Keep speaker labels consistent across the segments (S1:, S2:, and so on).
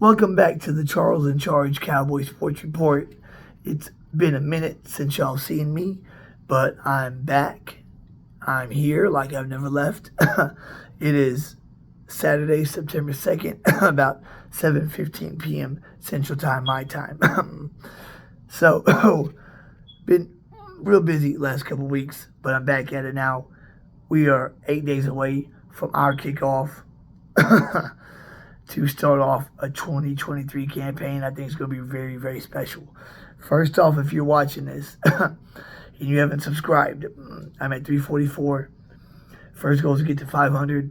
S1: Welcome back to the Charles in Charge Cowboys Sports Report. It's been a minute since y'all seen me, but I'm back. I'm here like I've never left. It is Saturday, September 2nd, about 7:15 p.m. Central Time, my time. So, been real busy last couple weeks, but I'm back at it now. We are 8 days away from our kickoff to start off a 2023 campaign. I think it's going to be very, very special. First off, if you're watching this and you haven't subscribed, I'm at 344. First goal is to get to 500,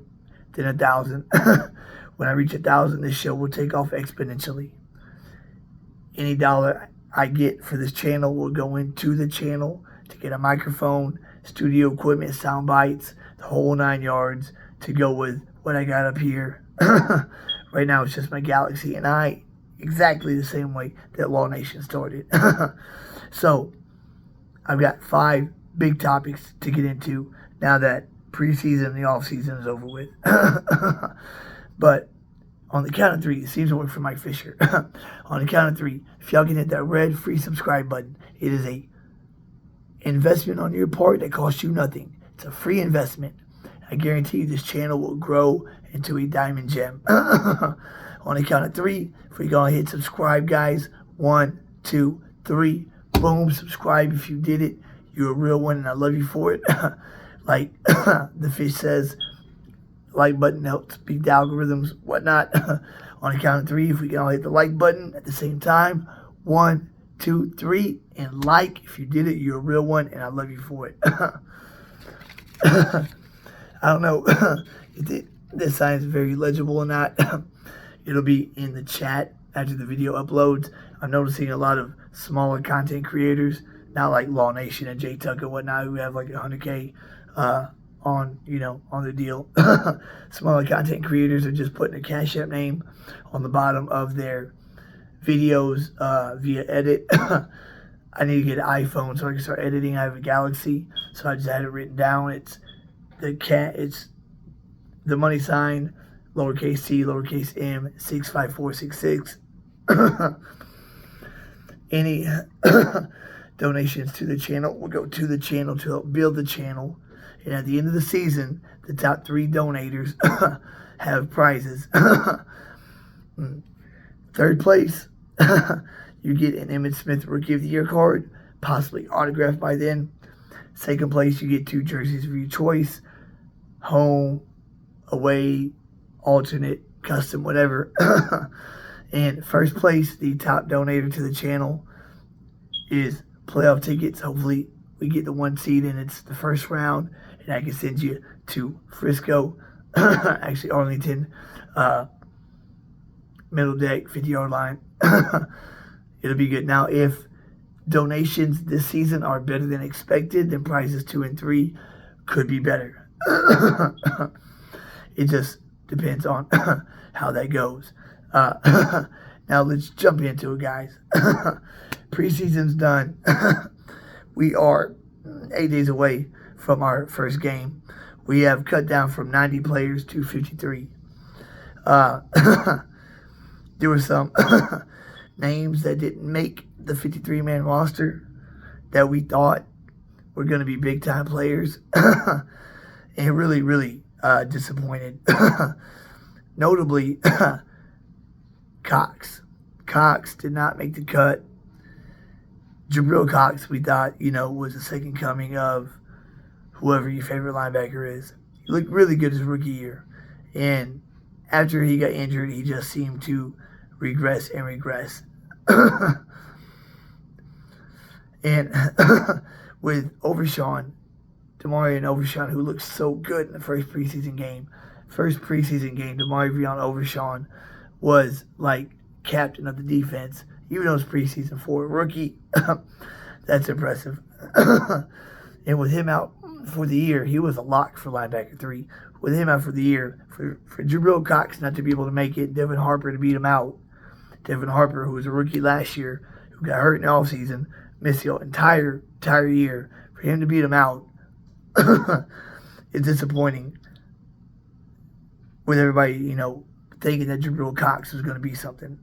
S1: then 1,000. When I reach 1,000, this show will take off exponentially. Any dollar I get for this channel will go into the channel to get a microphone, studio equipment, sound bites, the whole 9 yards to go with what I got up here. Right now, it's just my Galaxy and I, exactly the same way that Law Nation started. So, I've got 5 big topics to get into now that preseason and the offseason is over with. But on the count of 3, it seems to work for Mike Fisher. On the count of 3, if y'all can hit that red free subscribe button, it is a investment on your part that costs you nothing. It's a free investment. I guarantee you this channel will grow into a diamond gem. On the count of 3, if we're going to hit subscribe, guys. 1, 2, 3. Boom, subscribe if you did it. You're a real one, and I love you for it. Like the fish says, like button helps beat the algorithms, whatnot. On the count of 3, if we can all hit the like button at the same time. 1, 2, 3, and like. If you did it, you're a real one, and I love you for it. I don't know if this sign is very legible or not. It'll be in the chat after the video uploads. I'm noticing a lot of smaller content creators, not like Law Nation and J Tuck and whatnot, who have like 100K on the deal. Smaller content creators are just putting a Cash App name on the bottom of their videos via edit. I need to get an iPhone so I can start editing. I have a Galaxy, so I just had it written down. It's the money sign, lowercase t, lowercase m, 65466. Any donations to the channel will go to the channel to help build the channel. And at the end of the season, the top 3 donators have prizes. Third place, you get an Emmitt Smith Rookie of the Year card, possibly autographed by then. Second place, you get 2 jerseys of your choice. Home, away, alternate, custom, whatever. And first place, the top donator to the channel, is playoff tickets. Hopefully we get the 1 seed and it's the first round, and I can send you to Frisco, actually Arlington, middle deck, 50-yard line. It'll be good. Now, if donations this season are better than expected, then prizes 2 and 3 could be better. It just depends on how that goes. Now let's jump into it, guys. Preseason's done. We are 8 days away from our first game. We have cut down from 90 players to 53. There were some names that didn't make the 53-man roster that we thought were going to be big-time players. And really, really disappointed. Notably, Cox. Cox did not make the cut. Jabril Cox, we thought, was the second coming of whoever your favorite linebacker is. He looked really good his rookie year. And after he got injured, he just seemed to regress and regress. And with Demarion Overshawn, who looked so good in the first preseason game, Demarion Overshawn was like captain of the defense, even though it's preseason for a rookie. That's impressive. And with him out for the year, he was a lock for linebacker 3. With him out for the year, for Jabril Cox not to be able to make it, Devin Harper to beat him out. Devin Harper, who was a rookie last year, who got hurt in the offseason, missed the entire year. For him to beat him out, it's disappointing with everybody, thinking that Jabril Cox was going to be something.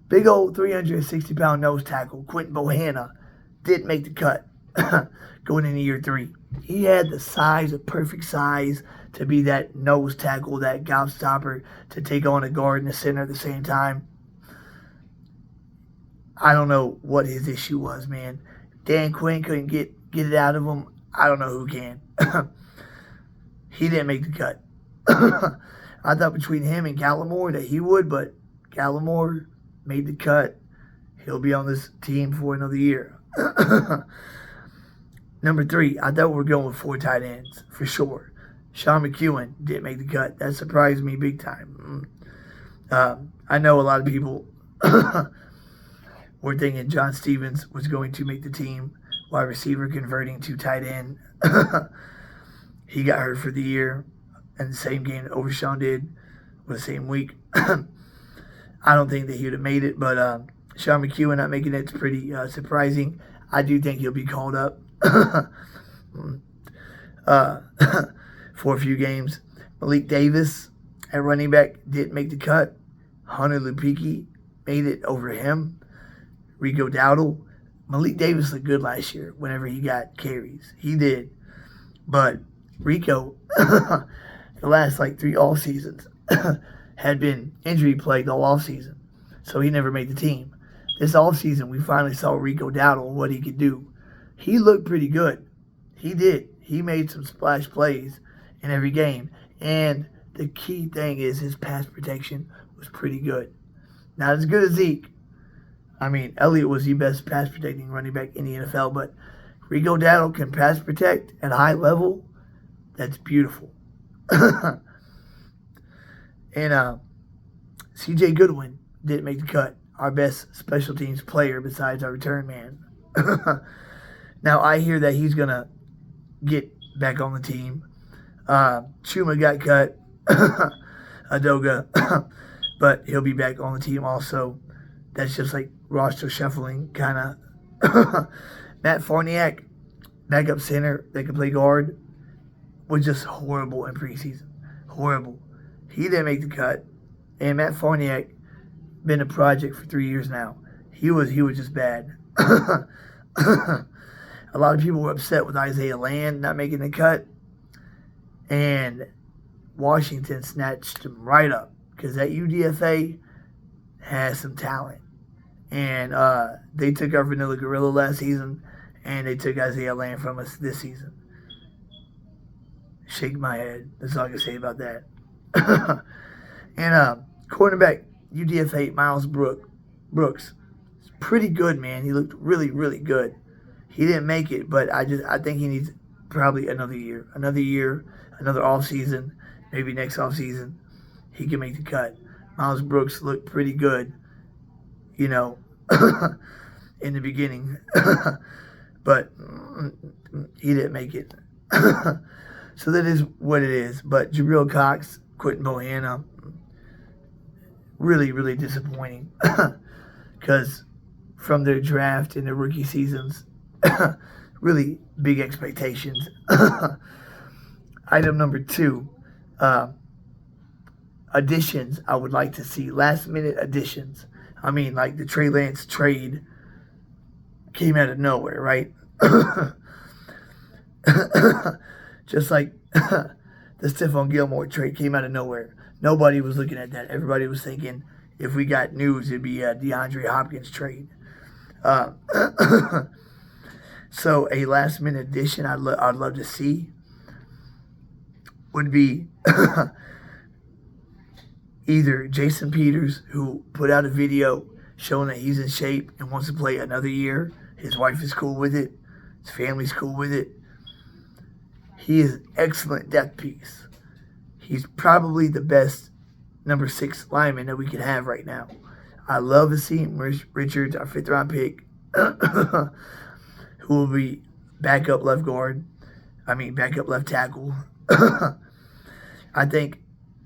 S1: Big old 360-pound nose tackle, Quentin Bohanna, didn't make the cut going into year 3. He had the size, the perfect size to be that nose tackle, that gobstopper, to take on a guard and a center at the same time. I don't know what his issue was, man. Dan Quinn couldn't get it out of him. I don't know who can. He didn't make the cut. I thought between him and Gallimore that he would, but Gallimore made the cut. He'll be on this team for another year. Number 3, I thought we were going with 4 tight ends for sure. Sean McEwen didn't make the cut. That surprised me big time. I know a lot of people were thinking John Stevens was going to make the team. Wide receiver converting to tight end. He got hurt for the year in the same game that Overshawn did, or the same week. I don't think that he would have made it, but Sean McEwen not making it's pretty surprising. I do think he'll be called up for a few games. Malik Davis at running back didn't make the cut. Hunter Lupicki made it over him. Rico Dowdle. Malik Davis looked good last year whenever he got carries. He did. But Rico, the last 3 off seasons, had been injury plagued all off season. So he never made the team. This off season, we finally saw Rico Dowdle and what he could do. He looked pretty good. He did. He made some splash plays in every game. And the key thing is his pass protection was pretty good. Not as good as Zeke. I mean, Elliott was the best pass protecting running back in the NFL, but Rico Dowdle can pass protect at a high level. That's beautiful. And C.J. Goodwin didn't make the cut. Our best special teams player besides our return man. Now, I hear that he's going to get back on the team. Chuma got cut. Adoga. But he'll be back on the team also. That's just like roster shuffling, kind of. Matt Farniak, backup center that can play guard, was just horrible in preseason. Horrible. He didn't make the cut. And Matt Farniak, been a project for 3 years now. He was just bad. A lot of people were upset with Isaiah Land not making the cut. And Washington snatched him right up because that UDFA has some talent. And they took our Vanilla Gorilla last season, and they took Isaiah Land from us this season. Shake my head. That's all I can say about that. And cornerback, UDFA, Miles Brooks. It's pretty good, man. He looked really, really good. He didn't make it, but I think he needs probably another year. Another offseason, maybe next offseason, he can make the cut. Miles Brooks looked pretty good, in the beginning. But he didn't make it. So that is what it is. But Jabril Cox, Quentin Bohanna, really, really disappointing. Because from their draft and their rookie seasons, really big expectations. Item number 2, additions I would like to see. Last-minute additions. I mean, like the Trey Lance trade came out of nowhere, right? Just like the Stephon Gilmore trade came out of nowhere. Nobody was looking at that. Everybody was thinking if we got news, it'd be a DeAndre Hopkins trade. So a last-minute addition I'd love to see would be either Jason Peters, who put out a video showing that he's in shape and wants to play another year. His wife is cool with it. His family's cool with it. He is an excellent depth piece. He's probably the best number 6 lineman that we can have right now. I love to see him. Richards, our 5th-round pick, who will be backup left tackle. I think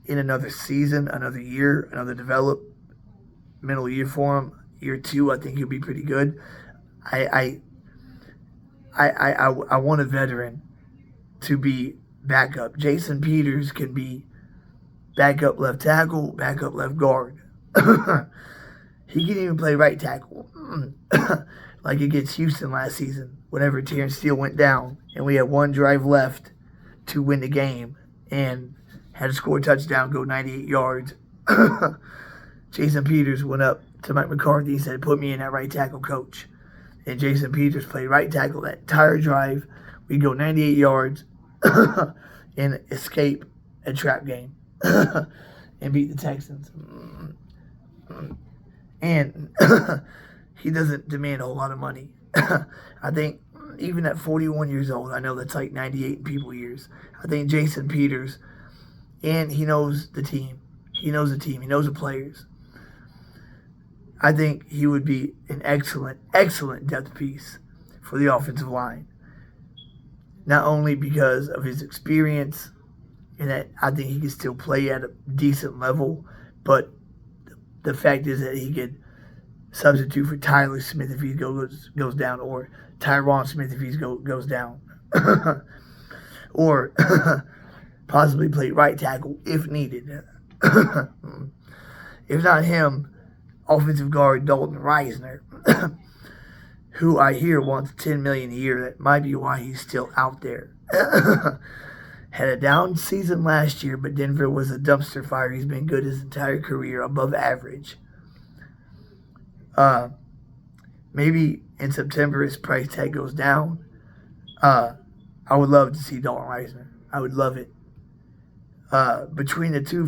S1: in another season, another year, another developmental year for him, year 2, I think he'll be pretty good. I want a veteran to be backup. Jason Peters can be backup left tackle, backup left guard. He can even play right tackle. Like against Houston last season, whenever Terrence Steele went down and we had one drive left to win the game and had to score a touchdown, go 98 yards. Jason Peters went up to Mike McCarthy and said, put me in that right tackle, coach. And Jason Peters played right tackle that entire drive. We go 98 yards and escape a trap game and beat the Texans. And he doesn't demand a whole lot of money. I think even at 41 years old, I know that's like 98 in people years. I think Jason Peters, and he knows the team. He knows the team. He knows the players. I think he would be an excellent, excellent depth piece for the offensive line. Not only because of his experience and that I think he can still play at a decent level, but the fact is that he could substitute for Tyler Smith if he goes down, or Tyron Smith if he goes down. Or possibly play right tackle if needed. If not him, offensive guard Dalton Reisner, who I hear wants $10 million a year. That might be why he's still out there. Had a down season last year, but Denver was a dumpster fire. He's been good his entire career, above average. Maybe in September his price tag goes down. I would love to see Dalton Reisner. I would love it. Between the two,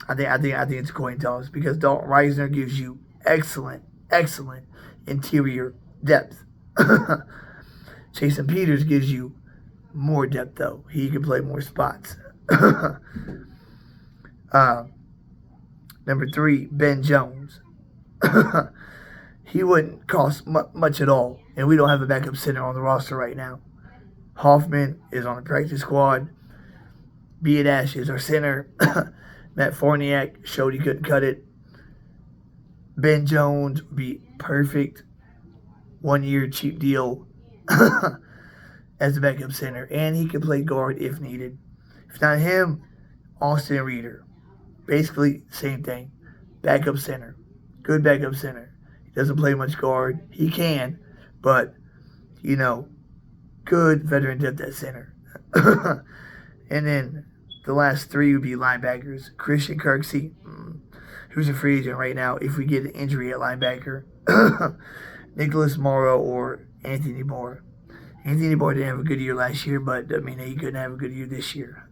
S1: I think it's a coin toss, because Dalton Reisner gives you excellent interior depth. Jason Peters gives you more depth, though. He can play more spots. Number 3, Ben Jones. He wouldn't cost much at all, and we don't have a backup center on the roster right now. Hoffman is on the practice squad. Be it Ash is our center. Matt Forniak showed he couldn't cut it. Ben Jones would be perfect 1-year cheap deal as a backup center, and he can play guard if needed. If not him, Austin Reeder. Basically, same thing. Backup center. Good backup center. He doesn't play much guard. He can, but, good veteran depth at center. And then the last 3 would be linebackers. Christian Kirksey, who's a free agent right now if we get an injury at linebacker. Nicholas Morrow or Anthony Moore. Anthony Moore didn't have a good year last year, but doesn't mean that he couldn't have a good year this year.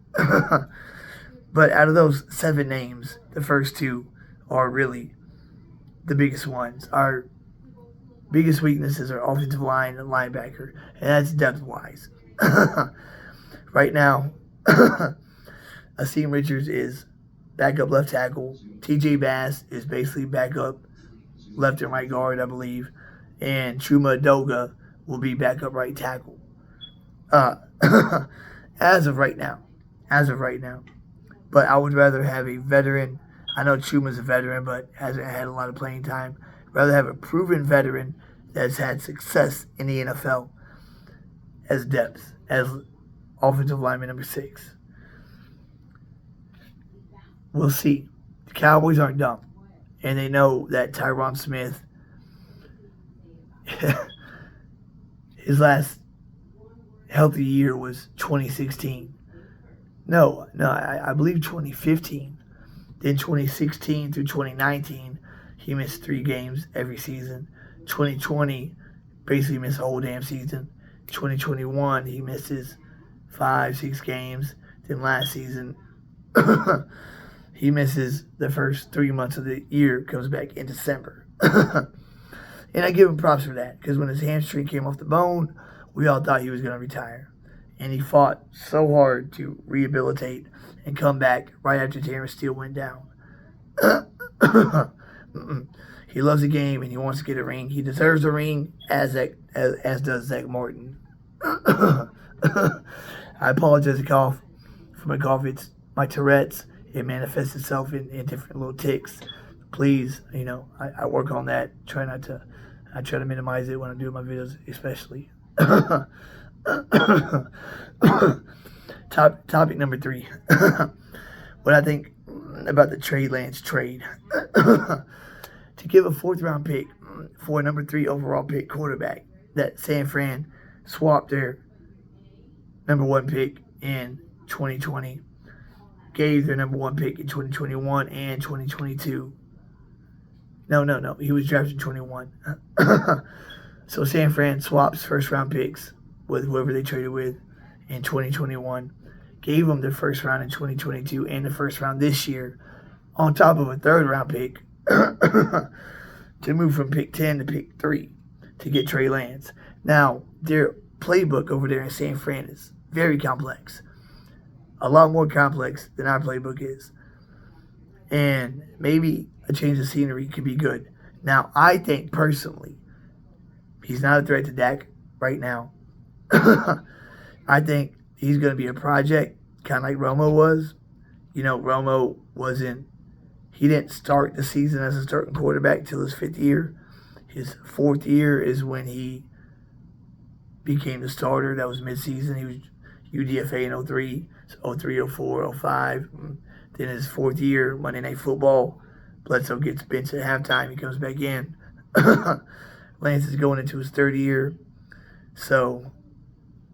S1: But out of those 7 names, the first 2 are really the biggest ones. Our biggest weaknesses are offensive line and linebacker, and that's depth-wise. Right now, Asim Richards is backup left tackle. TJ Bass is basically backup left and right guard, I believe. And Chuma Doga will be backup right tackle. As of right now. But I would rather have a veteran. I know Chuma's a veteran, but hasn't had a lot of playing time. I'd rather have a proven veteran that's had success in the NFL as depth, as offensive lineman number 6. We'll see. The Cowboys aren't dumb. And they know that Tyron Smith, his last healthy year was 2016. No, I believe 2015. Then 2016 through 2019, he missed 3 games every season. 2020, basically missed the whole damn season. 2021, he misses 5-6 games. Then last season, he misses the first 3 months of the year, comes back in December. And I give him props for that, because when his hamstring came off the bone, we all thought he was going to retire. And he fought so hard to rehabilitate and come back right after Terrence Steele went down. He loves the game and he wants to get a ring. He deserves a ring, as does Zach Martin. I apologize for my cough. It's my Tourette's. It manifests itself in different little tics. Please, I work on that. I try to minimize it when I do my videos, especially. Topic number 3. What I think about the Trey Lance trade. To give a 4th-round pick for a number 3 overall pick quarterback that San Fran swapped their number 1 pick in 2020, gave their number 1 pick in 2021 and 2022. No. He was drafted in 21. So San Fran swaps first-round picks with whoever they traded with in 2021, gave them the first round in 2022 and the first round this year, on top of a 3rd-round pick to move from pick 10 to pick 3 to get Trey Lance. Now, their playbook over there in San Fran is very complex. A lot more complex than our playbook is. And maybe a change of scenery could be good. Now, I think personally, he's not a threat to Dak right now. I think he's going to be a project, kind of like Romo was. You know, Romo he didn't start the season as a starting quarterback till his 5th year. His 4th year is when he became the starter. That was midseason. He was UDFA in 03, 03, 04, 05. Then his 4th year, Monday Night Football, Bledsoe gets benched at halftime. He comes back in. Lance is going into his 3rd year. So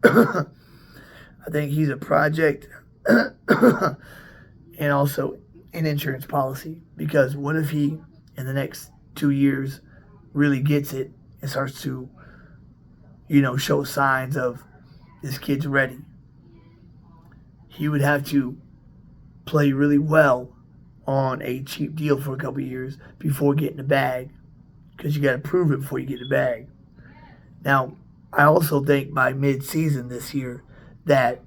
S1: I think he's a project and also an insurance policy. Because what if he, in the next 2 years, really gets it and starts to, show signs of this kid's ready? He would have to play really well on a cheap deal for a couple of years before getting the bag, because you got to prove it before you get the bag. Now, I also think by mid-season this year that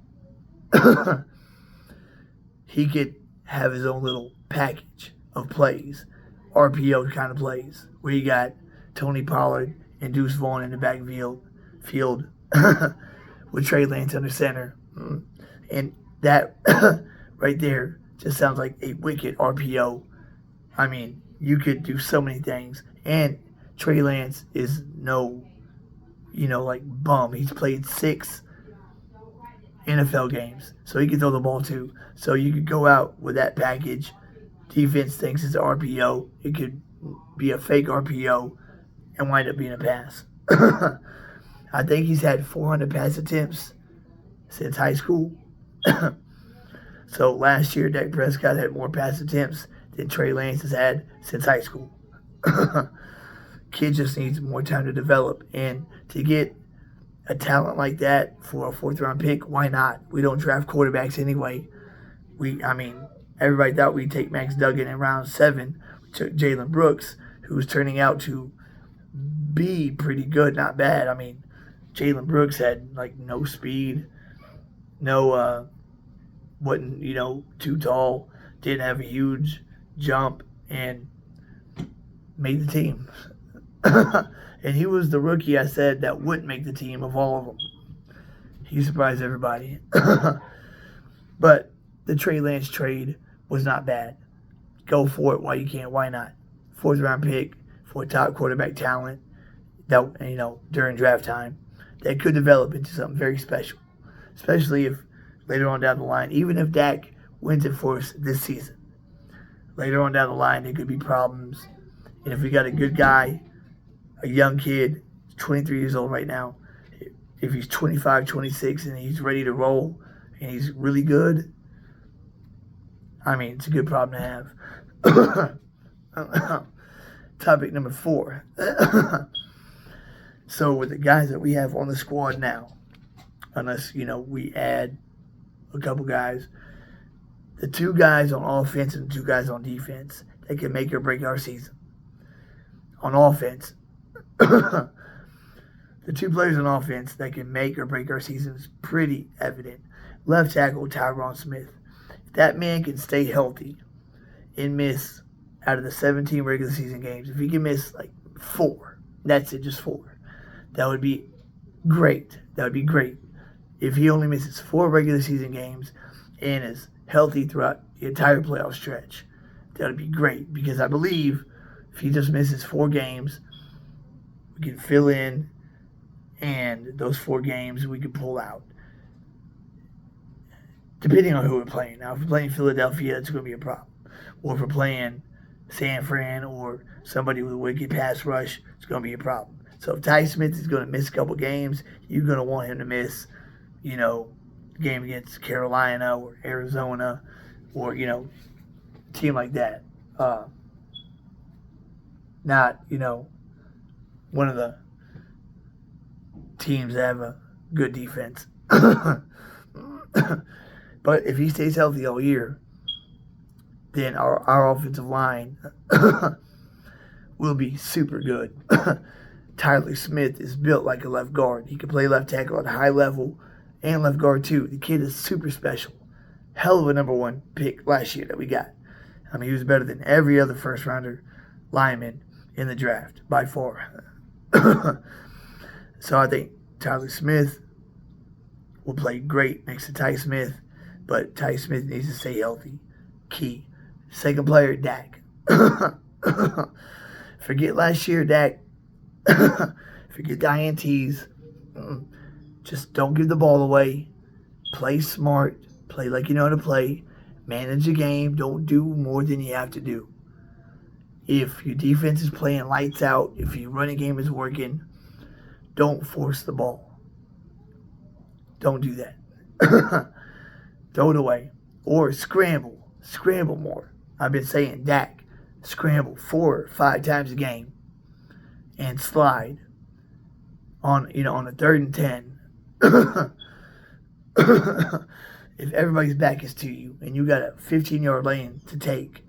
S1: he could have his own little package of plays, RPO kind of plays, where you got Tony Pollard and Deuce Vaughn in the backfield with Trey Lance under center. And that right there just sounds like a wicked RPO. I mean, you could do so many things. And Trey Lance is no, bum. He's played 6 NFL games, so he can throw the ball too. So you could go out with that package. Defense thinks it's an RPO. It could be a fake RPO and wind up being a pass. I think he's had 400 pass attempts since high school. So last year, Dak Prescott had more pass attempts than Trey Lance has had since high school. Kid just needs more time to develop. And to get a talent like that for a 4th-round pick, why not? We don't draft quarterbacks anyway. Everybody thought we'd take Max Duggan in round 7. We took Jalen Brooks, who's turning out to be pretty good, not bad. Jalen Brooks had, no speed, wasn't, too tall, didn't have a huge jump, and made the team. And he was the rookie I said that wouldn't make the team of all of them. He surprised everybody. But the Trey Lance trade was not bad. Go for it while you can. Why not? 4th-round pick for top quarterback talent that, during draft time, that could develop into something very special. Especially if later on down the line, even if Dak wins it for us this season, later on down the line, there could be problems. And if we got a good guy, a young kid, 23 years old right now, if he's 25, 26, and he's ready to roll, and he's really good, it's a good problem to have. Topic number 4. So with the guys that we have on the squad now, unless, we add a couple guys, the 2 guys on offense and the 2 guys on defense that can make or break our season. On offense, the 2 players on offense that can make or break our season is pretty evident. Left tackle, Tyron Smith. If that man can stay healthy and miss out of the 17 regular season games, if he can miss 4, that's it, just 4, that would be great. That would be great. If he only misses 4 regular season games and is healthy throughout the entire playoff stretch, that would be great. Because I believe if he just misses 4 games, we can fill in, and those 4 games we can pull out. depending on who we're playing. Now, if we're playing Philadelphia, it's going to be a problem. Or if we're playing San Fran or somebody with a wicked pass rush, it's going to be a problem. So if Ty Smith is going to miss a couple games, you're going to want him to miss, game against Carolina or Arizona or, a team like that. Not, one of the teams that have a good defense. But if he stays healthy all year, then our offensive line will be super good. Tyler Smith is built like a left guard. He can play left tackle at a high level and left guard too. The kid is super special. Hell of a number one pick last year that we got. I mean, he was better than every other first rounder lineman in the draft by far. So I think Tyler Smith will play great next to Ty Smith, but Ty Smith needs to stay healthy. Key. Second player, Dak. Forget last year, Dak. Forget the INTs. Just don't give the ball away. Play smart. Play like you know how to play. Manage the game. Don't do more than you have to do. If your defense is playing lights out, if your running game is working, don't force the ball. Don't do that. Throw it away. Or scramble. Scramble more. I've been saying, Dak, scramble 4 or 5 times a game and slide on a 3rd and 10. If everybody's back is to you and you got a 15-yard lane to take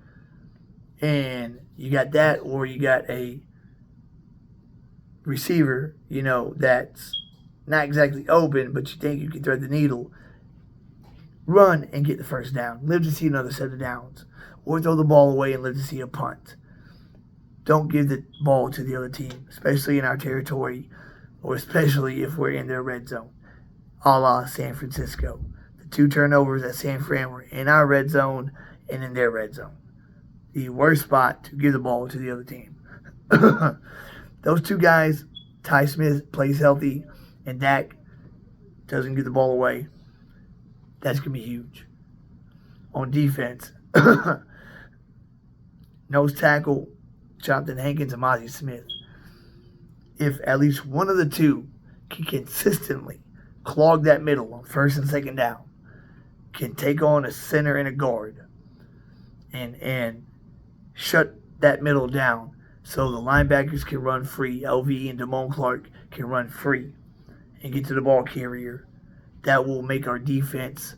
S1: and you got that, or you got a receiver, that's not exactly open, but you think you can thread the needle, run and get the first down. Live to see another set of downs. Or throw the ball away and live to see a punt. Don't give the ball to the other team, especially in our territory, or especially if we're in their red zone, a la San Francisco. The 2 turnovers at San Fran were in our red zone and in their red zone. The worst spot to give the ball to the other team. Those 2 guys, Ty Smith plays healthy, and Dak doesn't give the ball away. That's going to be huge. On defense, nose tackle, Jonathan Hankins and Mozzie Smith. If at least one of the 2 can consistently clog that middle on 1st and 2nd down, can take on a center and a guard, and shut that middle down so the linebackers can run free, LV and Damone Clark can run free and get to the ball carrier, that will make our defense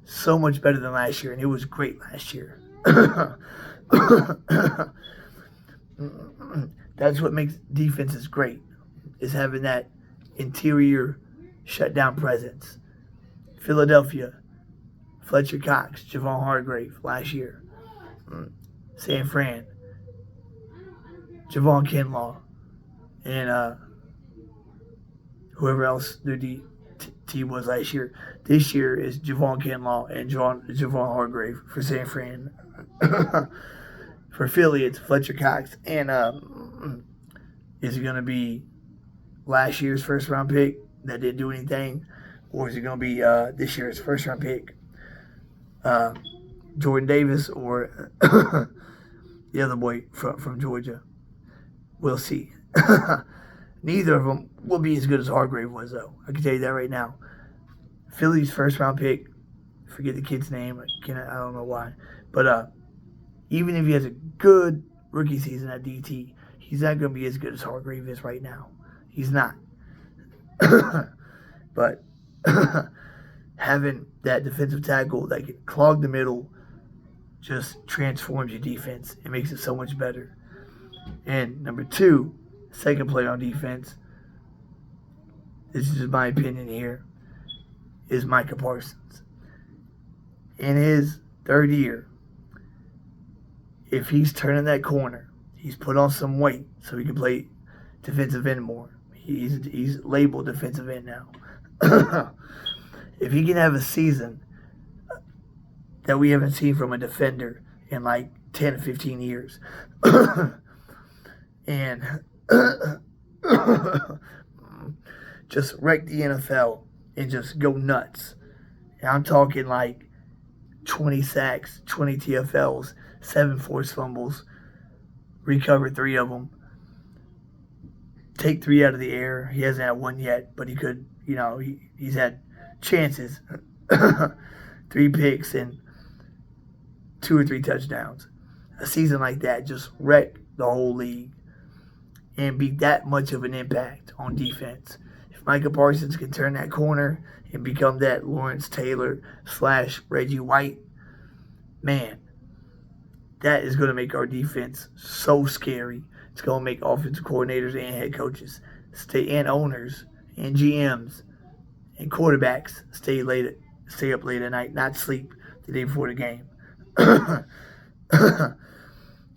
S1: so much better than last year, and it was great last year. That's what makes defenses great, is having that interior shutdown presence. Philadelphia, Fletcher Cox, Javon Hargrave last year. San Fran, Javon Kinlaw, and whoever else their team was last year. This year is Javon Kinlaw and Javon Hargrave for San Fran. For Philly, it's Fletcher Cox. And is it going to be last year's first-round pick that didn't do anything? Or is it going to be this year's first-round pick, Jordan Davis, or the other boy from Georgia? We'll see. Neither of them will be as good as Hargrave was, though. I can tell you that right now. Philly's first-round pick, forget the kid's name. I don't know why. But even if he has a good rookie season at DT, he's not going to be as good as Hargrave is right now. He's not. But having that defensive tackle that can clog the middle just transforms your defense. It makes it so much better. And number 2, second player on defense, this is just my opinion here, is Micah Parsons. In his 3rd year, if he's turning that corner, he's put on some weight so he can play defensive end more. He's labeled defensive end now. If he can have a season that we haven't seen from a defender in like 10 or 15 years, and just wreck the NFL and just go nuts And I'm talking like 20 sacks, 20 TFLs, 7 forced fumbles, recover 3 of them, take 3 out of the air. He hasn't had one yet, but he could, he's had chances. 3 picks and 2 or 3 touchdowns. A season like that just wrecked the whole league and be that much of an impact on defense. If Micah Parsons can turn that corner and become that Lawrence Taylor / Reggie White, man, that is going to make our defense so scary. It's going to make offensive coordinators and head coaches and owners and GMs and quarterbacks stay up late at night, not sleep the day before the game.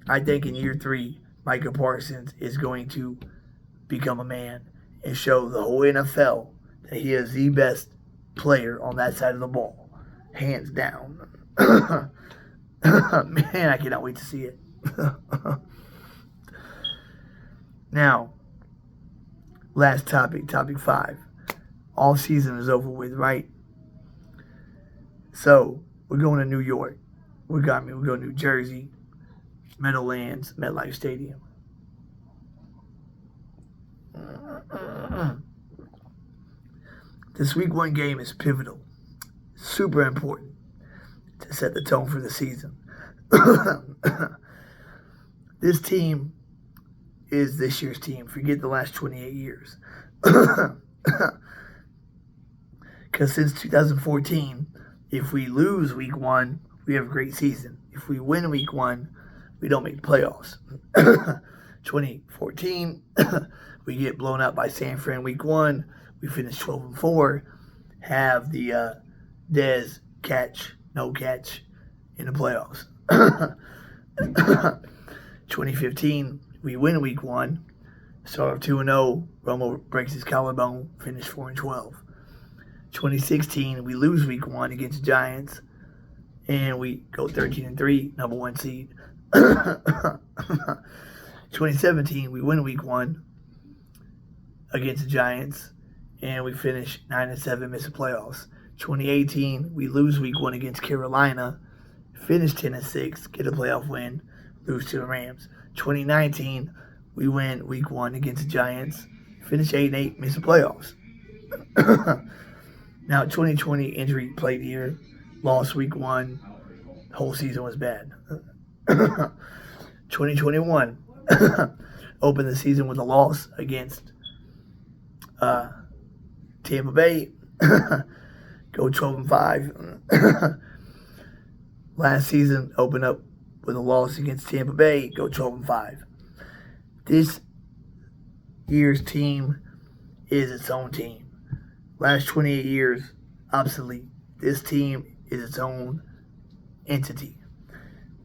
S1: I think in year 3, Micah Parsons is going to become a man and show the whole NFL that he is the best player on that side of the ball, hands down. Man, I cannot wait to see it. Now, last topic 5. All season is over with, right? So, we're going to New York. We're going to New Jersey, Meadowlands, MetLife Stadium. This week 1 game is pivotal, super important to set the tone for the season. This team is this year's team. Forget the last 28 years. Because since 2014, if we lose week 1, we have a great season. If we win week 1, we don't make the playoffs. 2014, we get blown out by San Fran week 1. We finish 12-4. Have the Dez no catch in the playoffs. 2015, we win week 1. Start off 2-0. Romo breaks his collarbone. Finish 4-12. 2016, we lose week 1 against the Giants. And we go 13-3, number 1 seed. 2017, we win week 1 against the Giants, and we finish 9-7, miss the playoffs. 2018, we lose week 1 against Carolina, finish 10-6, get a playoff win, lose to the Rams. 2019, we win week 1 against the Giants, finish 8-8, miss the playoffs. Now, 2020, injury plagued year, lost week 1, the whole season was bad. 2021, opened the season with a loss against Tampa Bay. Go 12-5. Last season, opened up with a loss against Tampa Bay. Go 12-5. This year's team is its own team. Last 28 years, obsolete. This team is its own entity.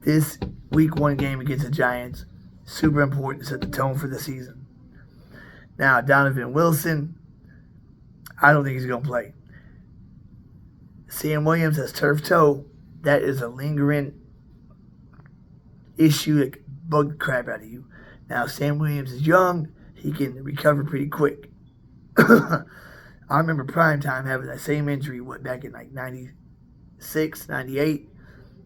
S1: This week 1 game against the Giants, super important to set the tone for the season. Now, Donovan Wilson, I don't think he's going to play. Sam Williams has turf toe. That is a lingering issue that can bug the crap out of you. Now, Sam Williams is young. He can recover pretty quick. I remember Primetime having that same injury, back in like 96, 98.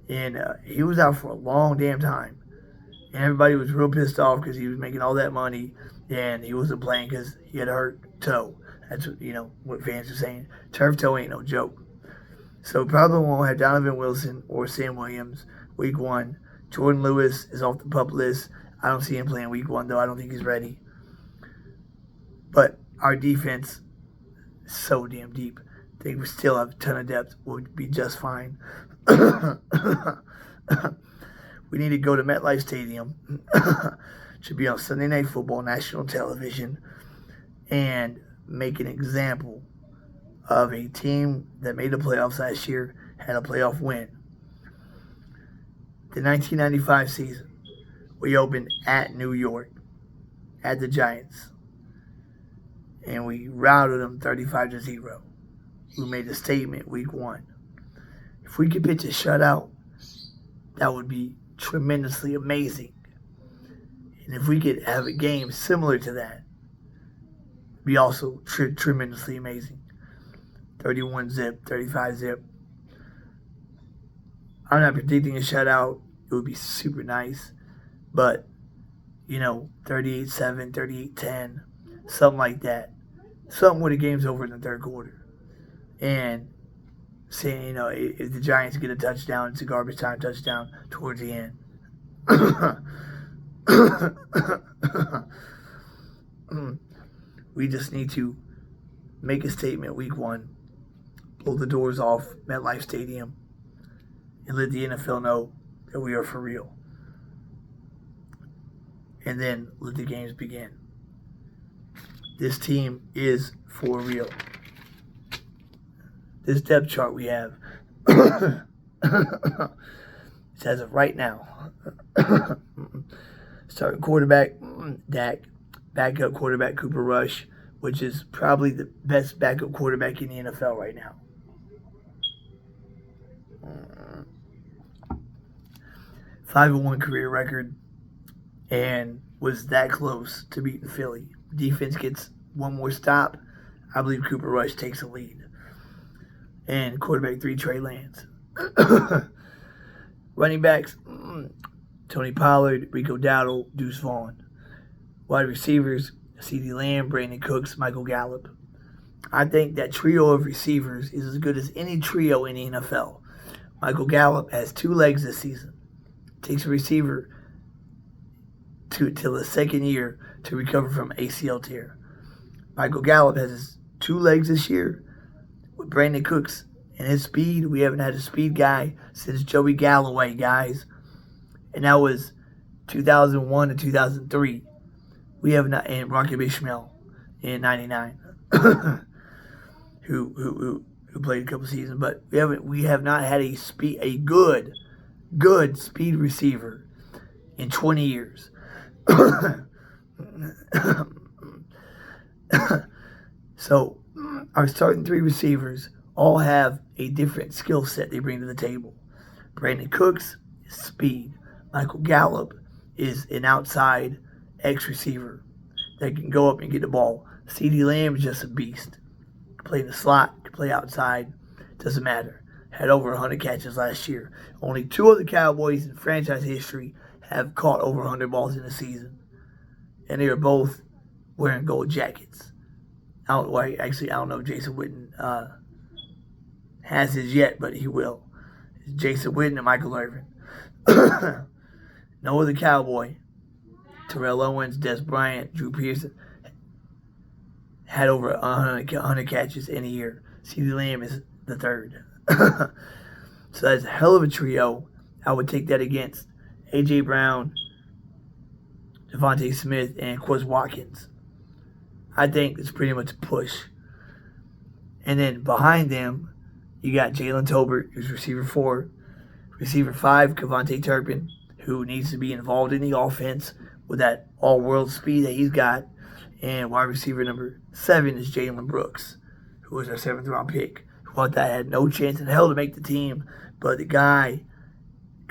S1: And he was out for a long damn time. And everybody was real pissed off because he was making all that money and he wasn't playing because he had a hurt toe. That's what fans are saying. Turf toe ain't no joke. So probably won't have Donovan Wilson or Sam Williams week 1. Jordan Lewis is off the PUP list. I don't see him playing week 1, though. I don't think he's ready. But our defense is so damn deep. I think we still have a ton of depth. We'll be just fine. We need to go to MetLife Stadium. Should be on Sunday Night Football, national television, and make an example of a team that made the playoffs last year, had a playoff win. The 1995 season, we opened at New York, at the Giants, and we routed them 35-0. We made a statement week 1. If we could pitch a shutout, that would be tremendously amazing. And if we could have a game similar to that, it'd be also tremendously amazing. 31-0, 35-0, I'm not predicting a shutout. It would be super nice. But, 38-7, 38-10, something like that. Something where the game's over in the third quarter. And saying, if the Giants get a touchdown, it's a garbage time touchdown towards the end. We just need to make a statement week 1, blow the doors off MetLife Stadium, and let the NFL know that we are for real. And then let the games begin. This team is for real. This depth chart we have, it as of right now, starting quarterback, Dak, backup quarterback, Cooper Rush, which is probably the best backup quarterback in the NFL right now. 5-1 career record, and was that close to beating Philly. Defense gets one more stop. I believe Cooper Rush takes a lead. And quarterback 3, Trey Lance. Running backs, Tony Pollard, Rico Dowdle, Deuce Vaughn. Wide receivers, CeeDee Lamb, Brandon Cooks, Michael Gallup. I think that trio of receivers is as good as any trio in the NFL. Michael Gallup has 2 legs this season. Takes a receiver till his second year to recover from ACL tear. Michael Gallup has his 2 legs this year. With Brandon Cooks and his speed, we haven't had a speed guy since Joey Galloway, guys. And that was 2001 to 2003. We have not, and Rocky Ishmael in '99, who played a couple seasons, but we have not had a good speed receiver in 20 years. So our starting 3 receivers all have a different skill set they bring to the table. Brandon Cooks is speed. Michael Gallup is an outside X receiver that can go up and get the ball. CeeDee Lamb is just a beast. Can play in the slot, can play outside, doesn't matter. Had over 100 catches last year. Only 2 of the Cowboys in franchise history have caught over 100 balls in a season. And they are both wearing gold jackets. I don't know if Jason Witten has his yet, but he will. It's Jason Witten and Michael Irvin. No other Cowboy, Terrell Owens, Des Bryant, Drew Pearson, had over 100 catches in a year. CeeDee Lamb is the third. So that's a hell of a trio. I would take that against A.J. Brown, Devontae Smith, and Quez Watkins. I think it's pretty much a push. And then behind them, you got Jalen Tolbert, who's receiver 4. Receiver 5, Kevontae Turpin, who needs to be involved in the offense with that all-world speed that he's got. And wide receiver number 7 is Jalen Brooks, who was our 7th-round pick. Who I thought had no chance in hell to make the team, but the guy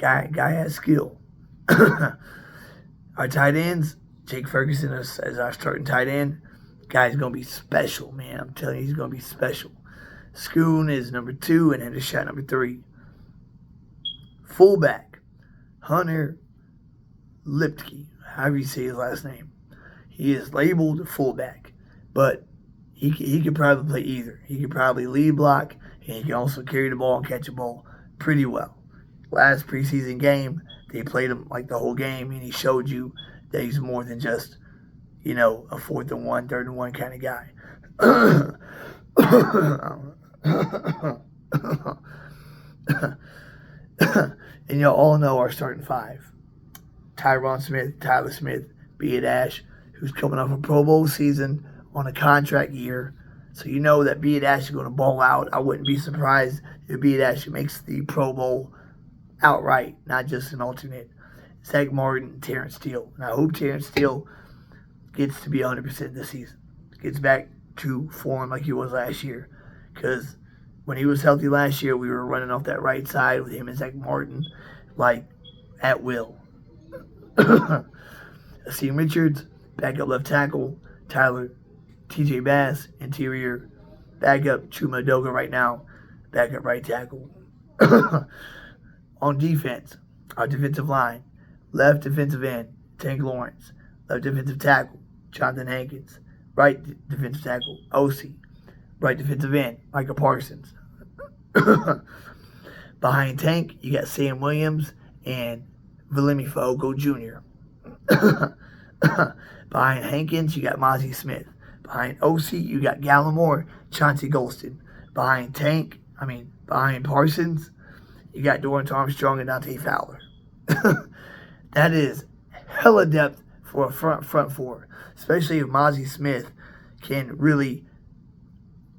S1: has skill. Our tight ends, Jake Ferguson as our starting tight end. Guy's going to be special, man. I'm telling you, he's going to be special. Schoon is number 2 and Hendershot number 3. Fullback, Hunter Lipke, however you say his last name. He is labeled a fullback, but he could probably play either. He could probably lead block, and he can also carry the ball and catch a ball pretty well. Last preseason game, they played him like the whole game, and he showed you that he's more than just, a 4th and 1, 3rd and 1 kind of guy. And y'all all know our starting 5. Tyron Smith, Tyler Smith, Beard Ash, who's coming off a Pro Bowl season on a contract year. So you know that Beard Ash is going to ball out. I wouldn't be surprised if Beard Ash makes the Pro Bowl outright, not just an alternate. Zach Martin and Terrence Steele. And I hope Terrence Steele gets to be 100% this season. Gets back to form like he was last year. Because when he was healthy last year, we were running off that right side with him and Zach Martin like at will. Asim Richards, backup left tackle. Tyler T.J. Bass, interior. Backup Chuma Doga right now, backup right tackle. On defense, our defensive line, left defensive end, Tank Lawrence, left defensive tackle, Jonathan Hankins, right defensive tackle, OC, right defensive end, Micah Parsons. Behind Tank, you got Sam Williams and Vladimir Fogo Jr. Behind Hankins, you got Mozzie Smith. Behind OC, you got Gallimore, Chauncey Golston. Behind Parsons, you got Dorrance Armstrong and Dante Fowler. That is hella depth for a front four, especially if Mozzie Smith can really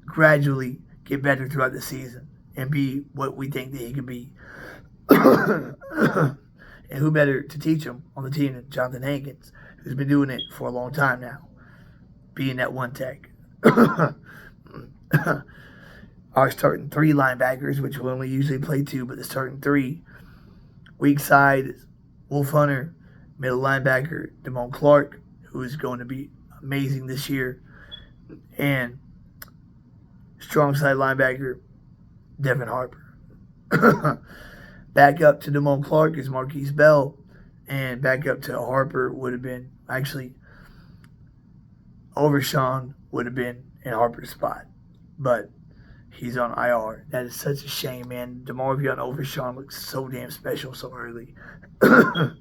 S1: gradually get better throughout the season and be what we think that he can be. And who better to teach him on the team than Jonathan Hankins, who's been doing it for a long time now, being that one tech. Our starting 3 linebackers, which we only usually play 2, but the starting 3, weak side is Wolf Hunter, middle linebacker Damone Clark, who is going to be amazing this year, and strong side linebacker Devin Harper. Back up to Damone Clark is Marquise Bell, and back up to Harper would have been, actually, Overshawn would have been in Harper's spot, but he's on IR. That is such a shame, man. DeMarvion Overshawn looks so damn special so early. And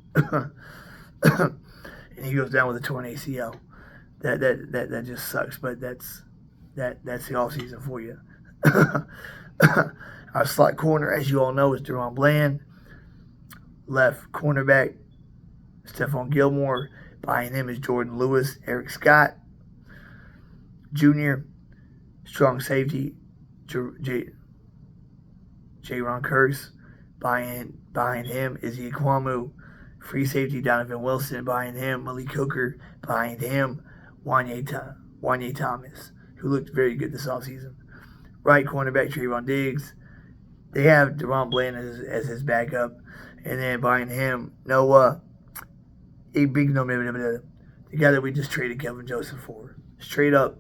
S1: he goes down with a torn ACL. That just sucks, but that's the offseason for you. Our slot corner, as you all know, is Deron Bland. Left cornerback, Stephon Gilmore. Behind him is Jordan Lewis, Eric Scott Jr. Strong safety, Jaron Kearse. Behind him is Ikwamu. Free safety, Donovan Wilson. Behind him, Malik Hooker. Behind him, Wanye Thomas, who looked very good this offseason. Right cornerback, Trayvon Diggs. They have Deron Bland as his backup. And then behind him, Noah, the guy that we just traded Kelvin Joseph for. Straight up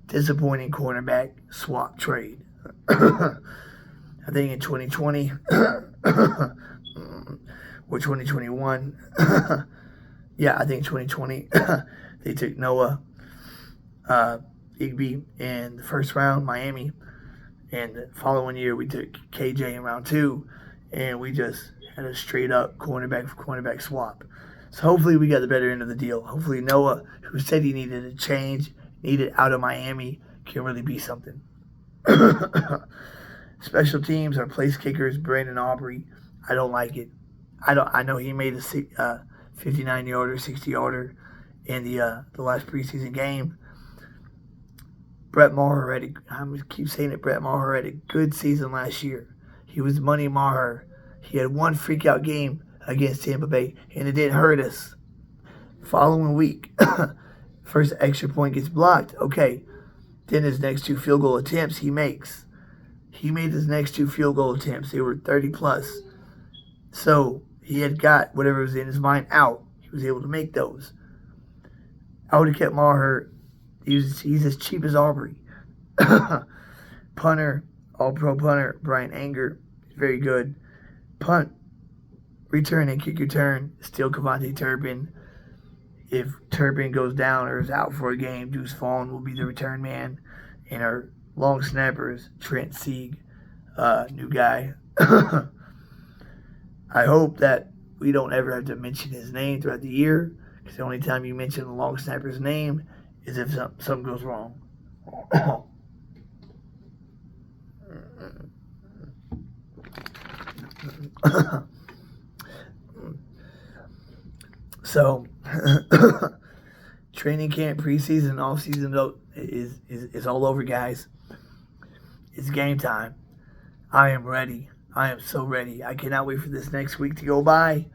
S1: disappointing cornerback swap trade. I think in 2020 or 2021, yeah, I think 2020, they took Noah Igby in the first round, Miami. And the following year, we took KJ in round 2, and we just had a straight-up cornerback for cornerback swap. So hopefully we got the better end of the deal. Hopefully Noah, who said he needed a change, needed out of Miami, can really be something. Special teams, our place kickers, Brandon Aubrey. I don't like it. I know he made a 59-yarder, 60-yarder in the last preseason game. Brett Maher had Brett Maher had a good season last year. He was Money Maher. He had one freak-out game against Tampa Bay, and it didn't hurt us. Following week, first extra point gets blocked. Okay, then his next 2 field goal attempts he makes. He made his next 2 field goal attempts. They were 30-plus. So he had got whatever was in his mind out. He was able to make those. I would have kept Maher. He's as cheap as Aubrey. Punter, all-pro punter, Brian Anger, very good. Punt, return and kick return, still Kavontae Turpin. If Turpin goes down or is out for a game, Deuce Vaughn will be the return man. And our long snappers, Trent Sieg, new guy. I hope that we don't ever have to mention his name throughout the year, because the only time you mention the long snapper's name is if something goes wrong. So, training camp, preseason, off-season is all over, guys. It's game time. I am ready. I am so ready. I cannot wait for this next week to go by.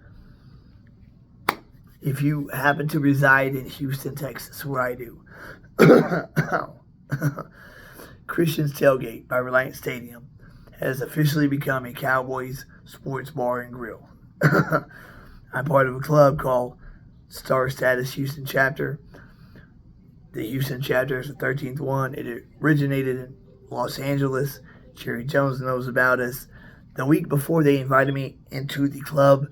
S1: If you happen to reside in Houston, Texas, where I do, Christian's Tailgate by Reliant Stadium has officially become a Cowboys sports bar and grill. I'm part of a club called Star Status Houston Chapter. The Houston chapter is the 13th one. It originated in Los Angeles. Jerry Jones knows about us. The week before they invited me into the club,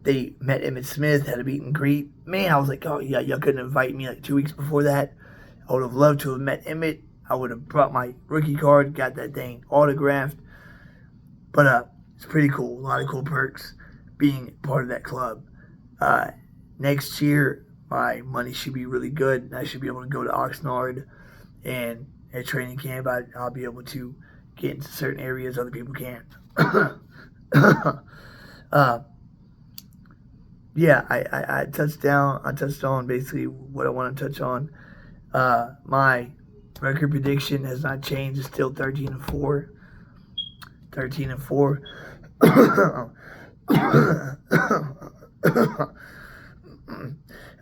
S1: they met Emmitt Smith, had a meet and greet. Man, I was like, oh yeah, y'all couldn't invite me like 2 weeks before that. I would have loved to have met Emmitt. I would have brought my rookie card, got that thing autographed. But it's pretty cool. A lot of cool perks being part of that club. Next year, my money should be really good. I should be able to go to Oxnard, and at training camp, I'll be able to get into certain areas other people can't. Yeah, I touched on basically what I want to touch on. My record prediction has not changed. It's still 13-4. 13-4.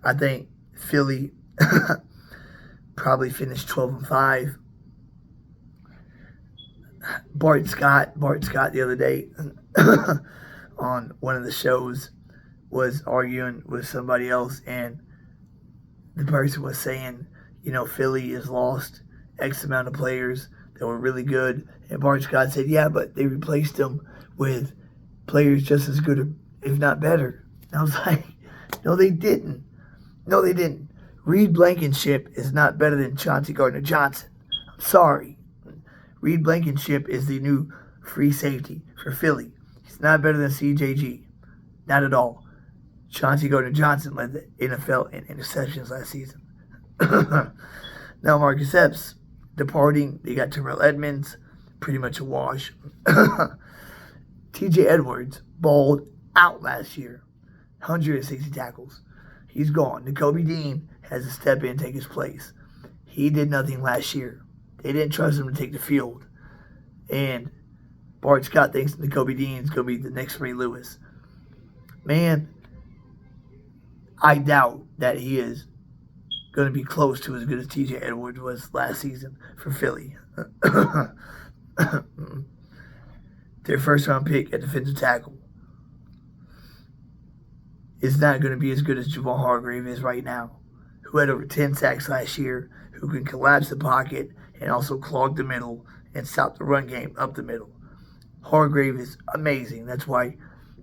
S1: I think Philly probably finished 12-5. Bart Scott the other day on one of the shows was arguing with somebody else, and the person was saying, Philly has lost X amount of players that were really good. And Bart Scott said, yeah, but they replaced them with players just as good, if not better. And I was like, no, they didn't. No, they didn't. Reed Blankenship is not better than Chauncey Gardner-Johnson. I'm sorry. Reed Blankenship is the new free safety for Philly. He's not better than CJG. Not at all. Chauncey Gardner-Johnson led the NFL in interceptions last season. Now Marcus Epps departing. They got Terrell Edmonds, pretty much a wash. TJ Edwards balled out last year, 160 tackles. He's gone. Nakobe Dean has to step in and take his place. He did nothing last year. They didn't trust him to take the field. And Bart Scott thinks Nakobe Dean is going to be the next Ray Lewis. Man, I doubt that he is going to be close to as good as TJ Edwards was last season for Philly. Their first round pick at defensive tackle is not going to be as good as Javon Hargrave is right now, who had over 10 sacks last year, who can collapse the pocket and also clog the middle and stop the run game up the middle. Hargrave is amazing. That's why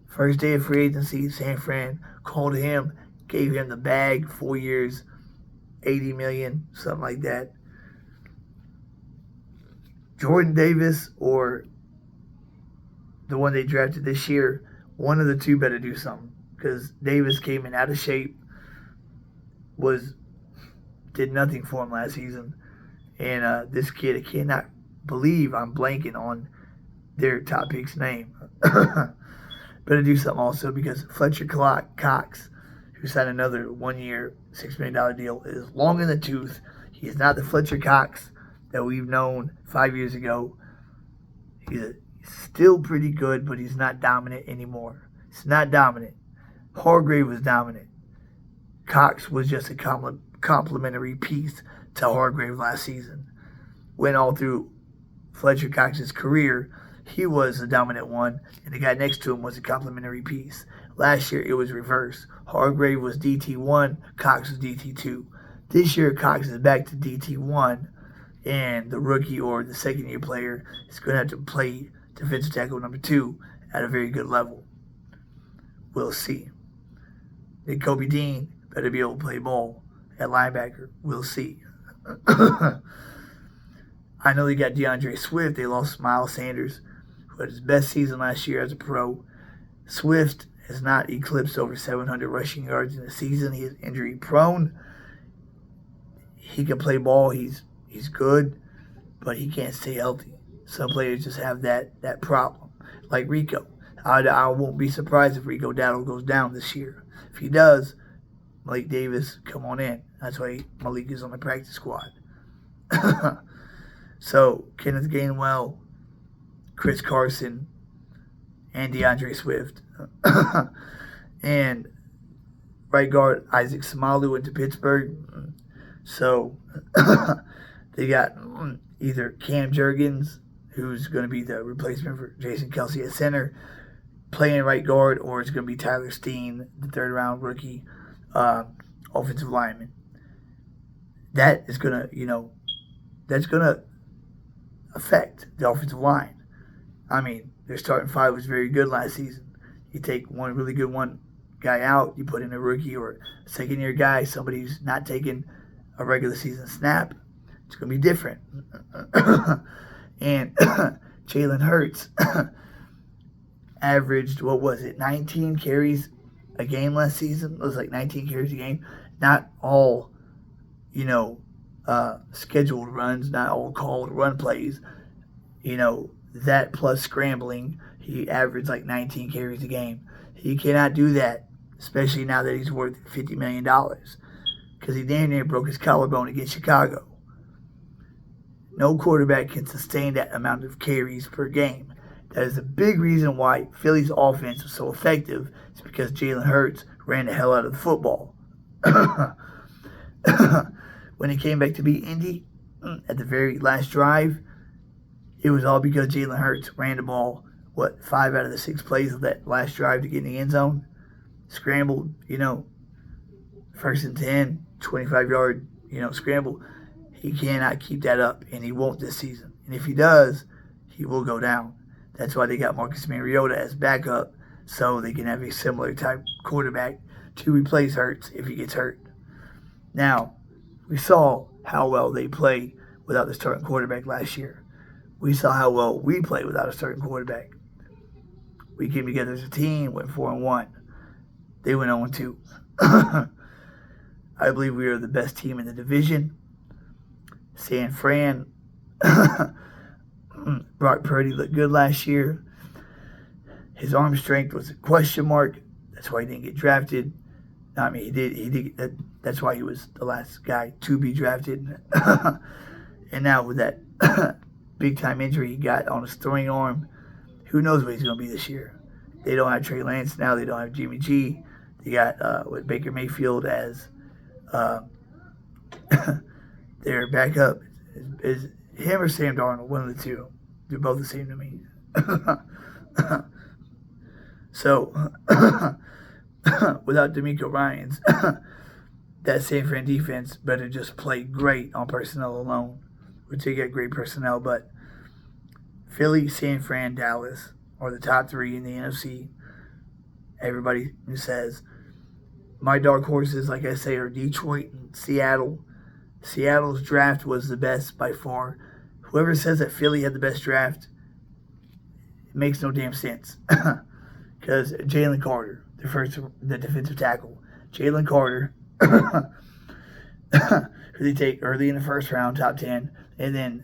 S1: first day of free agency, San Fran called him, gave him the bag, 4 years, $80 million, something like that. Jordan Davis or the one they drafted this year, one of the two better do something, because Davis came in out of shape, did nothing for him last season, and this kid, I cannot believe I'm blanking on their top pick's name. Better do something also, because Fletcher Cox, who signed another 1 year, $6 million deal, is long in the tooth. He is not the Fletcher Cox that we've known 5 years ago. He's still pretty good, but he's not dominant anymore. It's not dominant. Hargrave was dominant. Cox was just a complimentary piece to Hargrave last season. Went all through Fletcher Cox's career, he was the dominant one, and the guy next to him was a complimentary piece. Last year, it was reversed. Hargrave was DT1, Cox was DT2. This year, Cox is back to DT1, and the rookie or the second-year player is going to have to play defensive tackle number 2 at a very good level. We'll see. Nakobe Dean better be able to play ball at linebacker. We'll see. I know they got DeAndre Swift. They lost Miles Sanders, who had his best season last year as a pro. Swift has not eclipsed over 700 rushing yards in a season. He is injury prone. He can play ball. He's good, but he can't stay healthy. Some players just have that problem, like Rico. I won't be surprised if Rico Dowdle goes down this year. If he does, Malik Davis, come on in. That's why Malik is on the practice squad. So, Kenneth Gainwell, Chris Carson, and DeAndre Swift. And right guard Isaac Samalu went to Pittsburgh. So, they got either Cam Jurgens, who's going to be the replacement for Jason Kelsey at center, playing right guard, or it's going to be Tyler Steen, the third-round rookie offensive lineman. That is going to, that's going to affect the offensive line. I mean, their starting five was very good last season. You take one really good guy out, you put in a rookie or a second-year guy, somebody who's not taking a regular season snap, it's going to be different. And Jalen Hurts averaged, 19 carries a game last season? It was like 19 carries a game. Not all, scheduled runs, not all called run plays. That plus scrambling, he averaged like 19 carries a game. He cannot do that, especially now that he's worth $50 million, because he damn near broke his collarbone against Chicago. No quarterback can sustain that amount of carries per game. That is a big reason why Philly's offense was so effective. It's because Jalen Hurts ran the hell out of the football. When he came back to beat Indy at the very last drive, it was all because Jalen Hurts ran the ball, 5 out of the 6 plays of that last drive to get in the end zone. Scrambled, 1st and 10, 25-yard, scramble. He cannot keep that up, and he won't this season. And if he does, he will go down. That's why they got Marcus Mariota as backup, so they can have a similar type quarterback to replace Hurts if he gets hurt. Now, we saw how well they played without the starting quarterback last year. We saw how well we played without a starting quarterback. We came together as a team, went 4-1. They went 0-2. I believe we are the best team in the division. San Fran, Brock Purdy looked good last year. His arm strength was a question mark. That's why he didn't get drafted. I mean, he did. That's why he was the last guy to be drafted. And now with that big-time injury he got on his throwing arm, who knows what he's going to be this year. They don't have Trey Lance now. They don't have Jimmy G. They got with Baker Mayfield as their backup. Is him or Sam Darnold, one of the two. They're both the same to me. So, without D'Amico Ryans, that San Fran defense better just play great on personnel alone, which they got great personnel, but Philly, San Fran, Dallas are the top 3 in the NFC. Everybody who says my dark horses, like I say, are Detroit and Seattle. Seattle's draft was the best by far. Whoever says that Philly had the best draft, it makes no damn sense. Because Jalen Carter, the defensive tackle, Jalen Carter, who they take early in the first round, top 10, and then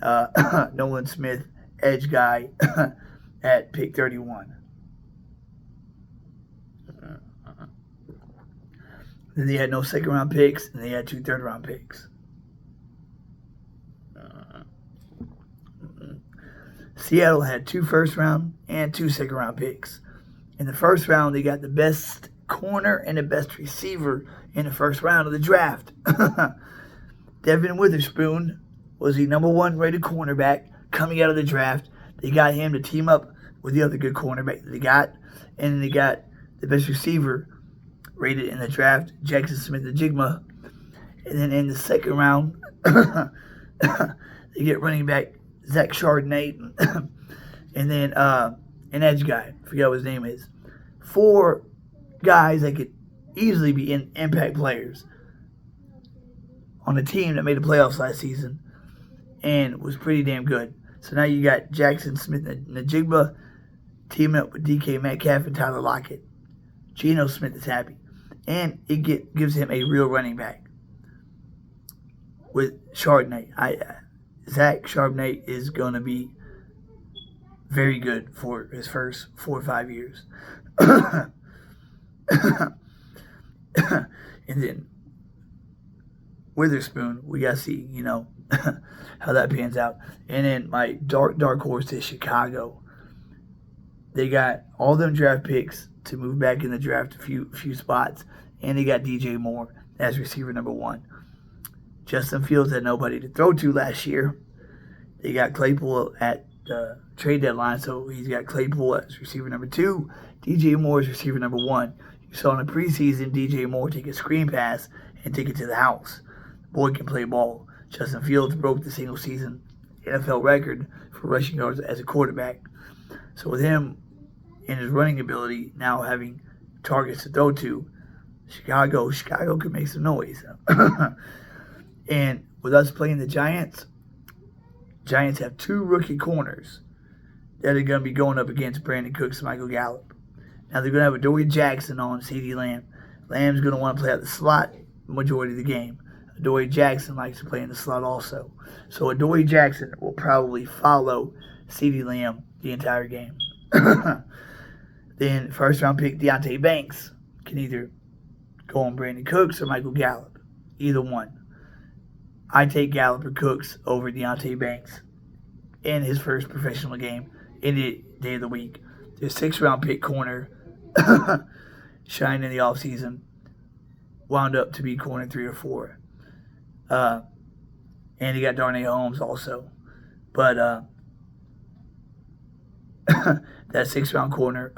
S1: Nolan Smith, edge guy, at pick 31. Then they had no second-round picks, and they had 2 third-round picks. Seattle had 2 first-round and 2 second-round picks. In the first round, they got the best corner and the best receiver in the first round of the draft. Devin Witherspoon was the number 1 rated cornerback coming out of the draft. They got him to team up with the other good cornerback that they got. And then they got the best receiver rated in the draft, Jackson Smith-Njigba. And then in the second round, they get running back Zach Charbonnet. And then an edge guy, I forget what his name is. 4 guys that could easily be impact players on a team that made the playoffs last season and was pretty damn good. So now you got Jackson Smith-Njigba teaming up with DK Metcalf and Tyler Lockett. Geno Smith is happy. And it gives him a real running back with Charbonnet. Zach Charbonnet is going to be very good for his first 4 or 5 years. And then Witherspoon, we got to see, how that pans out. And then my dark horse is Chicago. They got all them draft picks to move back in the draft a few spots, and they got DJ Moore as receiver number 1. Justin Fields had nobody to throw to last year. They got Claypool at the trade deadline, so he's got Claypool as receiver number 2, DJ Moore as receiver number 1. You saw in the preseason DJ Moore take a screen pass and take it to the house. The boy can play ball. Justin Fields broke the single-season NFL record for rushing yards as a quarterback. So with him and his running ability, now having targets to throw to, Chicago could make some noise. And with us playing the Giants have 2 rookie corners that are going to be going up against Brandon Cooks and Michael Gallup. Now they're going to have Adoree Jackson on CeeDee Lamb. Lamb's going to want to play out the slot the majority of the game. Adoree Jackson likes to play in the slot also. So Adoree Jackson will probably follow CeeDee Lamb the entire game. Then first-round pick Deonte Banks can either go on Brandon Cooks or Michael Gallup. Either one. I take Gallup or Cooks over Deonte Banks in his first professional game any day of the week. The 6th-round pick corner shined in the offseason, wound up to be corner 3 or 4. And he got Darnay Holmes also. But that 6th-round corner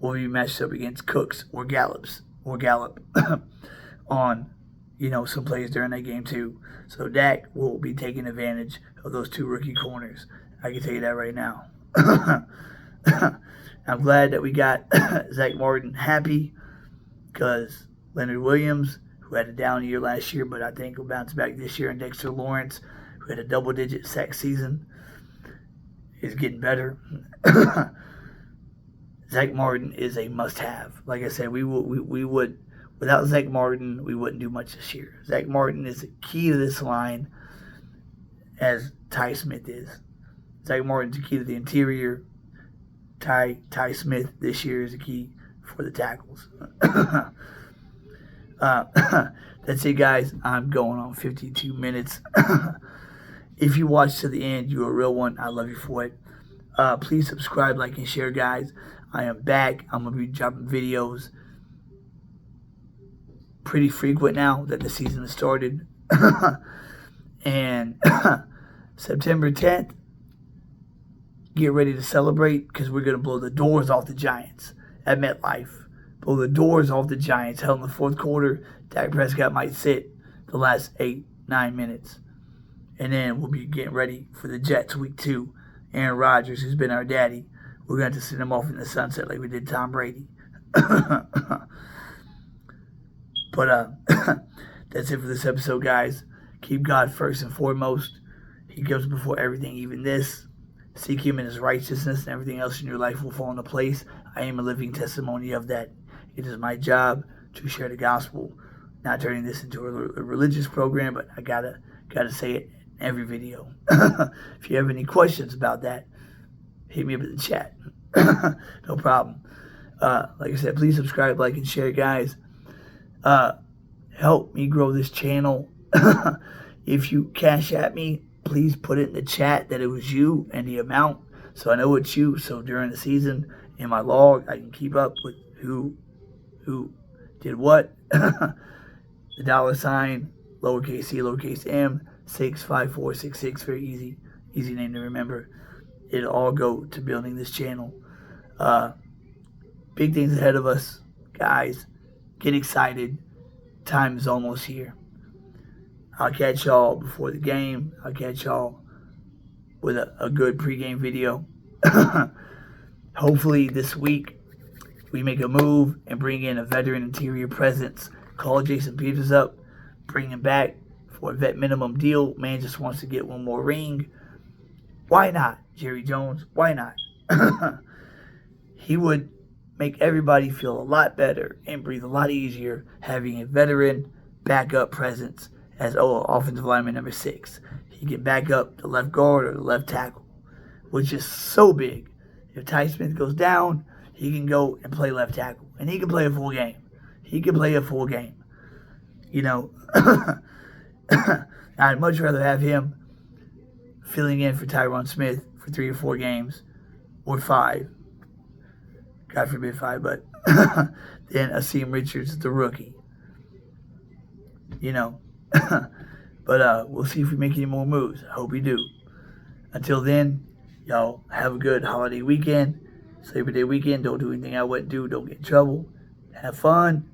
S1: will be matched up against Cooks or Gallup on, some plays during that game too. So Dak will be taking advantage of those 2 rookie corners. I can tell you that right now. I'm glad that we got Zach Martin happy because Leonard Williams, who had a down year last year, but I think will bounce back this year, and Dexter Lawrence, who had a double-digit sack season, is getting better. Zach Martin is a must-have. Like I said, we would without Zach Martin, we wouldn't do much this year. Zach Martin is the key to this line, as Ty Smith is. Zach Martin's the key to the interior. Ty Smith this year is the key for the tackles. That's it, guys. I'm going on 52 minutes. If you watch to the end, you're a real one. I love you for it. Please subscribe, like, and share, guys. I am back. I'm going to be dropping videos pretty frequent now that the season has started. And September 10th, get ready to celebrate because we're going to blow the doors off the Giants at MetLife. Blow the doors off the Giants. Hell, in the 4th quarter, Dak Prescott might sit the last 8-9 minutes. And then we'll be getting ready for the Jets week 2. Aaron Rodgers, who's been our daddy, we're going to send him off in the sunset like we did Tom Brady. But that's it for this episode, guys. Keep God first and foremost. He goes before everything, even this. Seek Him in His righteousness, and everything else in your life will fall into place. I am a living testimony of that. It is my job to share the gospel, not turning this into a religious program, but I gotta say it in every video. If you have any questions about that, hit me up in the chat. No problem. Like I said, please subscribe, like, and share, guys. Help me grow this channel. If you cash at me, please put it in the chat that it was you and the amount, so I know it's you. So during the season, in my log, I can keep up with who did what. The $, lowercase c, lowercase m, 65466. Very easy name to remember. It'll all go to building this channel. Big things ahead of us, guys. Get excited. Time is almost here. I'll catch y'all before the game. I'll catch y'all with a good pregame video. Hopefully this week we make a move and bring in a veteran interior presence. Call Jason Peters up. Bring him back for a vet minimum deal. Man just wants to get one more ring. Why not, Jerry Jones? Why not? He would make everybody feel a lot better and breathe a lot easier having a veteran backup presence as offensive lineman number 6. He can back up the left guard or the left tackle, which is so big. If Ty Smith goes down, he can go and play left tackle, and he can play a full game. I'd much rather have him filling in for Tyron Smith for 3 or 4 games, or 5. God forbid 5, but then Asim Richards, the rookie. But we'll see if we make any more moves. I hope we do. Until then, y'all have a good holiday weekend. It's Labor Day weekend. Don't do anything I wouldn't do. Don't get in trouble. Have fun.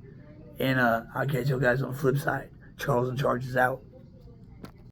S1: And I'll catch you guys on the flip side. Charles in Charge is out.